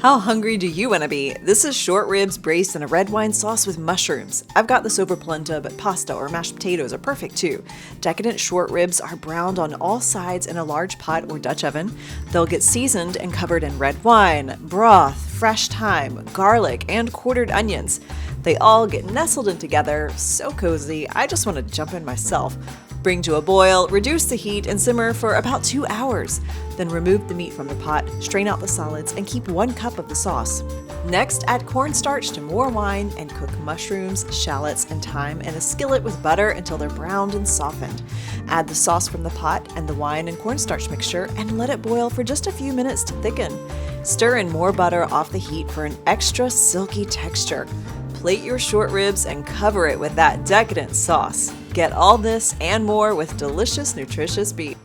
How hungry do you want to be? This is short ribs braised in a red wine sauce with mushrooms. I've got this over polenta, but pasta or mashed potatoes are perfect too. Decadent short ribs are browned on all sides in a large pot or Dutch oven. They'll get seasoned and covered in red wine, broth, fresh thyme, garlic, and quartered onions. They all get nestled in together, so cozy, I just want to jump in myself. Bring to a boil, reduce the heat, and simmer for about 2 hours. Then remove the meat from the pot, strain out the solids, and keep 1 cup of the sauce. Next, add cornstarch to more wine and cook mushrooms, shallots, and thyme in a skillet with butter until they're browned and softened. Add the sauce from the pot and the wine and cornstarch mixture and let it boil for just a few minutes to thicken. Stir in more butter off the heat for an extra silky texture. Plate your short ribs and cover it with that decadent sauce. Get all this and more with delicious, nutritious beef.